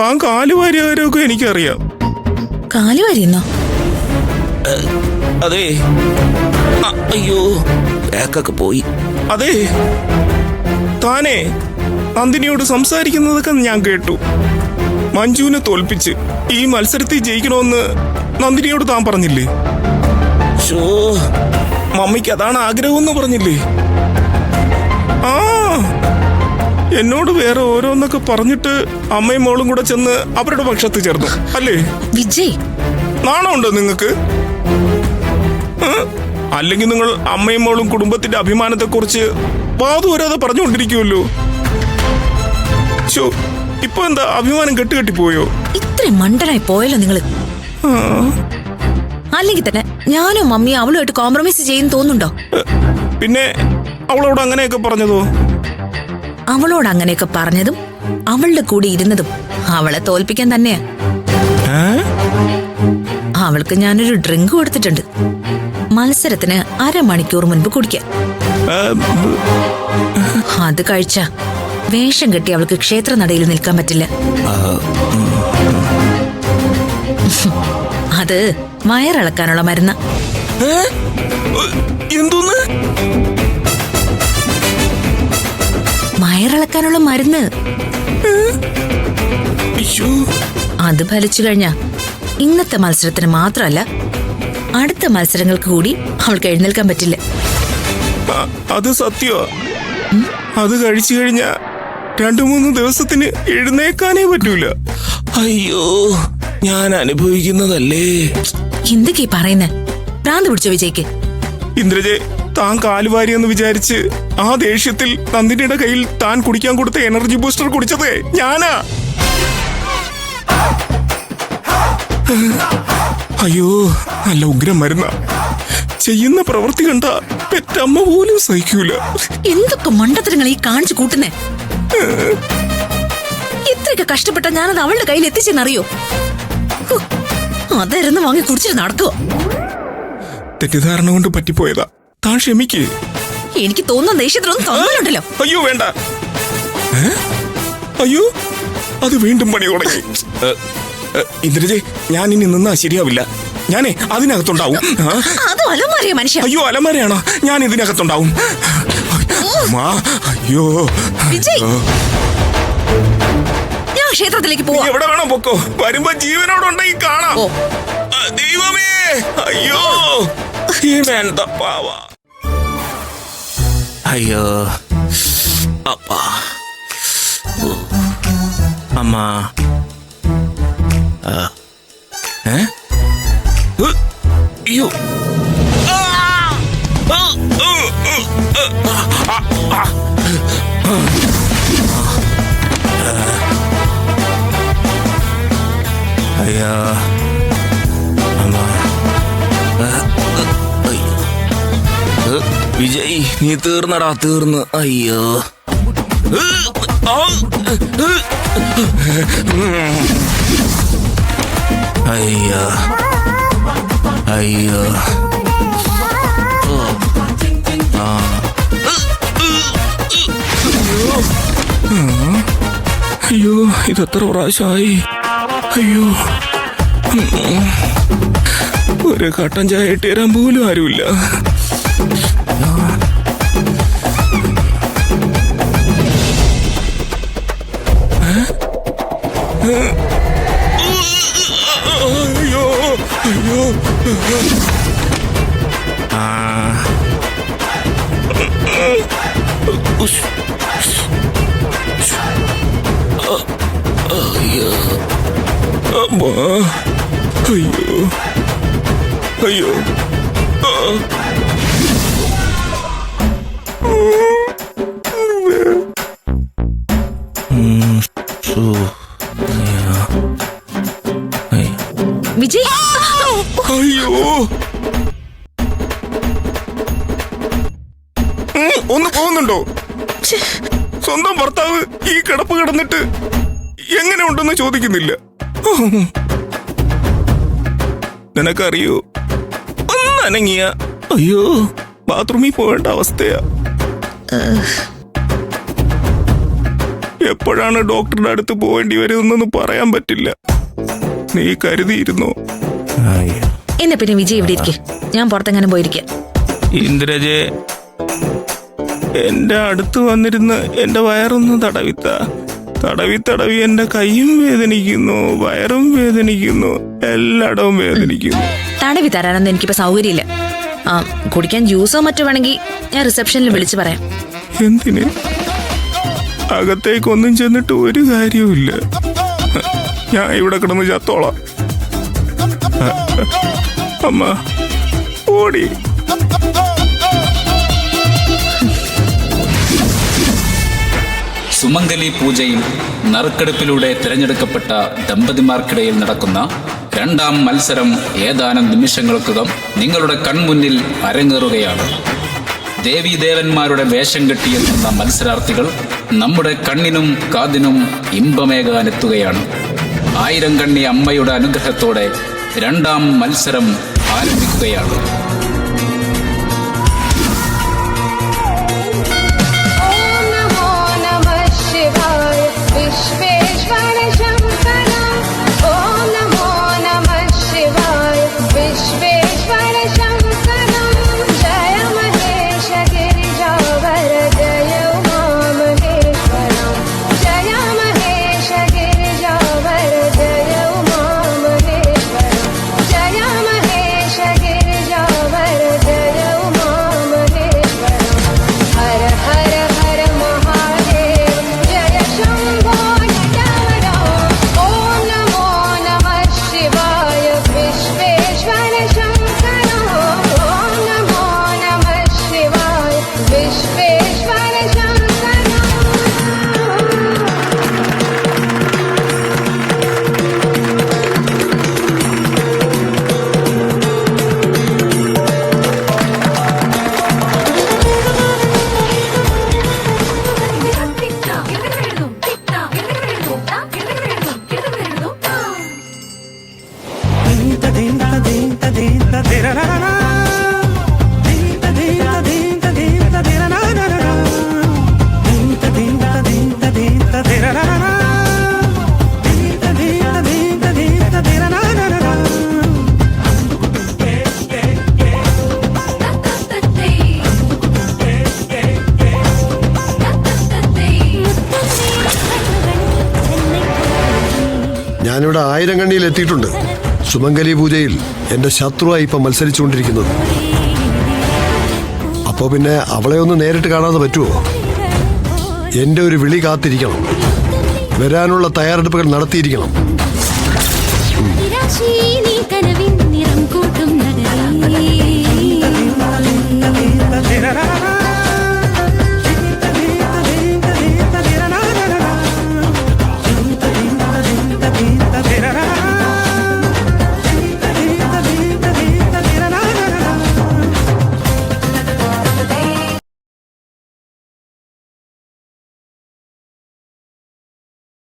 താൻ കാലുവാരിയ കാര്യമൊക്കെ എനിക്കറിയാം. കാലുവാരിയെന്നോ? അതെ. അയ്യോ, ബാക്കൊക്കെ പോയി. അതെ, താനേ നന്ദിനിയോട് സംസാരിക്കുന്നതൊക്കെ ഞാൻ കേട്ടു. മഞ്ജുവിനെ തോൽപ്പിച്ച് ഈ മത്സരത്തിൽ ജയിക്കണമെന്ന് നന്ദിനിയോട് താൻ പറഞ്ഞില്ലേ? മമ്മിക്ക് അതാണ് ആഗ്രഹമെന്ന് പറഞ്ഞില്ലേ? ആ, എന്നോട് വേറെ ഓരോന്നൊക്കെ പറഞ്ഞിട്ട് അമ്മയും മോളും കൂടെ ചെന്ന് അവരുടെ പക്ഷത്ത് ചേർന്നു അല്ലേ? വിജയ്, നാണമുണ്ടോ നിങ്ങക്ക്? അല്ലെങ്കിൽ നിങ്ങൾ അമ്മയും മോളും കുടുംബത്തിന്റെ അഭിമാനത്തെ കുറിച്ച് വാതുവരാതെ പറഞ്ഞുകൊണ്ടിരിക്കുമല്ലോ. ഇപ്പൊ എന്താ അഭിമാനം കെട്ടുകെട്ടിപ്പോയോ? ഇത്രയും മണ്ടനായി പോയല്ലോ നിങ്ങള്. അല്ലെങ്കിൽ തന്നെ ഞാനും മമ്മിയും അവളുമായിട്ട് കോംപ്രമൈസ് ചെയ്യുന്നു തോന്നുന്നുണ്ടോ? പിന്നെ അവളോട് അങ്ങനെയൊക്കെ പറഞ്ഞതോ? അവളോട് അങ്ങനെയൊക്കെ പറഞ്ഞതും അവളുടെ കൂടെ ഇരുന്നതും അവളെ തോൽപ്പിക്കാൻ തന്നെയാ. അവൾക്ക് ഞാനൊരു ഡ്രിങ്ക് കൊടുത്തിട്ടുണ്ട്, മത്സരത്തിന് 1/2 മണിക്കൂർ മുൻപ് കുടിക്കാൻ. അത് കഴിച്ച വേഷം കെട്ടി അവൾക്ക് ക്ഷേത്രനടയിൽ നിൽക്കാൻ പറ്റില്ല. അത് വയറിളക്കാനുള്ള മരുന്ന്. എന്തോന്ന്? വയറിളക്കാനുള്ള മരുന്ന്. അത് ഫലിച്ചു കഴിഞ്ഞ ഇന്നത്തെ മത്സരത്തിന് മാത്രമല്ല, അടുത്ത മത്സരങ്ങൾക്ക് കൂടി അവൾക്ക് എഴുന്നേൽക്കാൻ പറ്റില്ല. അത് സത്യമാ. അത് കഴിച്ചു കഴിഞ്ഞ 2-3 ദിവസത്തിന് എഴുന്നേക്കാനേ പറ്റൂല. അയ്യോ, ഞാൻ അനുഭവിക്കുന്നതല്ലേ. എന്തൊക്കെയാ പറയുന്നേ? ഭ്രാന്ത് പിടിച്ചോ വിജയ്ക്ക്? ഇന്ദ്രജെ, താൻ കാലുവാരിയെന്ന് വിചാരിച്ച് ആ ദേഷ്യത്തിൽ നന്ദിനിയുടെ കയ്യിൽ താൻ കുടിക്കാൻ കൊടുത്ത എനർജി ബൂസ്റ്റർ കുടിച്ചതേ ഞാനാ. അയ്യോ, നല്ല ഉഗ്രം മരുന്ന. ചെയ്യുന്ന പ്രവൃത്തി കണ്ട പെറ്റമ്മ പോലും സഹിക്കൂല. എന്തൊക്കെ മണ്ടത്തരങ്ങൾ ഈ കാണിച്ചു കൂട്ടുന്നേ? ഇത്രയൊക്കെ കഷ്ടപ്പെട്ട ഞാനത് അവളുടെ കയ്യിൽ എത്തിച്ചെന്നറിയോ? അതായിരുന്നു വാങ്ങി കുടിച്ചിട്ട് നടക്കുവോ? തെറ്റിദ്ധാരണ കൊണ്ട് പറ്റിപ്പോയതാ, താൻ ക്ഷമിക്ക്. എനിക്ക് തോന്നുന്ന ദേഷ്യത്തിലൊന്നും തോന്നലുണ്ടല്ലോ. അയ്യോ വേണ്ട. അയ്യോ, അത് വീണ്ടും പണി തുടങ്ങി. ഇന്ദ്രജെ, ഞാൻ ഇനി നിന്നാ ശരിയാവില്ല. ഞാനേ അതിനകത്തുണ്ടാവും. അത് അലമാരിയ മനുഷ്യ. അയ്യോ, അലമാരയാണോ? ഞാൻ ഇതിനകത്തുണ്ടാവും. അയ്യോ വിജയ്, ഞാൻ ക്ഷേത്രത്തിലേക്ക് പോവാ. എവിടെ വേണോ പൊക്കോ, വരുമ്പോ ജീവനോടുണ്ടെങ്കിൽ കാണാം. ദൈവമേ, അയ്യോ എന്താ പാവ. അയ്യോ അപ്പാ, അമ്മ. അയ്യോ, അയ്യോ അമ്മ. വിജയ്, നീ തീർന്നടാ, തീർന്ന്. അയ്യോ, അയ്യോ അയ്യോ. അയ്യോ, ഇതെത്ര പ്രാവശ്യമായി? അയ്യോ, ഒരു കട്ടൻ ചായ ഇട്ടുതരാൻ പോലും ആരുമില്ല. അയ്യോ അയ്യോ. അയ്യോ അമ്മ, അയ്യോ അയ്യോ. വിജയ്, അയ്യോ, ഒന്ന് പോകുന്നുണ്ടോ? സ്വന്തം ഭർത്താവ് ഈ കിടപ്പ് കിടന്നിട്ട് എങ്ങനെ ഉണ്ടെന്ന് ചോദിക്കുന്നില്ല. നിനക്കറിയോ, ഒന്നനങ്ങിയ അയ്യോ ബാത്റൂമിൽ പോകേണ്ട അവസ്ഥയാ. എപ്പോഴാണ് ഡോക്ടറുടെ അടുത്ത് പോവേണ്ടി വരുന്നതെന്ന് പറയാൻ പറ്റില്ല. നീ കരുതിയിരുന്നോ? എന്നെ പിന്നെ വിജയ് ഇവിടെ ഇരിക്കെ, ഞാൻ പുറത്തെങ്ങനെ പോയിരിക്കാം. ഇന്ദ്രജെ, എന്റെ അടുത്ത് വന്നിരുന്ന് എന്റെ വയറൊന്ന് തടവി തടവി എന്റെ കൈയും വേദനിക്കുന്നു, വയറും വേദനിക്കുന്നു, എല്ലായിടവും വേദനിക്കുന്നു. തടവി തരാനൊന്നും എനിക്കിപ്പോ സൗകര്യമില്ല. കുടിക്കാൻ ജ്യൂസോ മറ്റോ വേണമെങ്കിൽ ഞാൻ റിസപ്ഷനിൽ വിളിച്ചു പറയാം. എന്തിന്? അകത്തേക്കൊന്നും ചെന്നിട്ട് ഒരു കാര്യവുമില്ല. ഞാൻ ഇവിടെ കിടന്ന് ചത്തോളാം. അമ്മ ഓടി. സുമംഗലി പൂജയിൽ നറുക്കെടുപ്പിലൂടെ തിരഞ്ഞെടുക്കപ്പെട്ട ദമ്പതിമാർക്കിടയിൽ നടക്കുന്ന രണ്ടാം മത്സരം ഏതാനും നിമിഷങ്ങൾക്കകം നിങ്ങളുടെ കൺമുന്നിൽ അരങ്ങേറുകയാണ്. ദേവീദേവന്മാരുടെ വേഷം കെട്ടിയെത്തുന്ന മത്സരാർത്ഥികൾ നമ്മുടെ കണ്ണിനും കാതിനും ഇമ്പമേകാനെത്തുകയാണ്. 1000 കണ്ണി അമ്മയുടെ അനുഗ്രഹത്തോടെ രണ്ടാം മത്സരം ആരംഭിക്കുകയാണ്. ഞാനിവിടെ 1000 കണ്ണിയിൽ എത്തിയിട്ടുണ്ട്. സുമംഗലി പൂജയിൽ എന്റെ ശത്രുവായി ഇപ്പം മത്സരിച്ചുകൊണ്ടിരിക്കുന്നത്. അപ്പോ പിന്നെ അവളെ ഒന്ന് നേരിട്ട് കാണാതെ പറ്റുമോ? എന്റെ ഒരു വിളി കാത്തിരിക്കണം. വരാനുള്ള തയ്യാറെടുപ്പുകൾ നടത്തിയിരിക്കണം.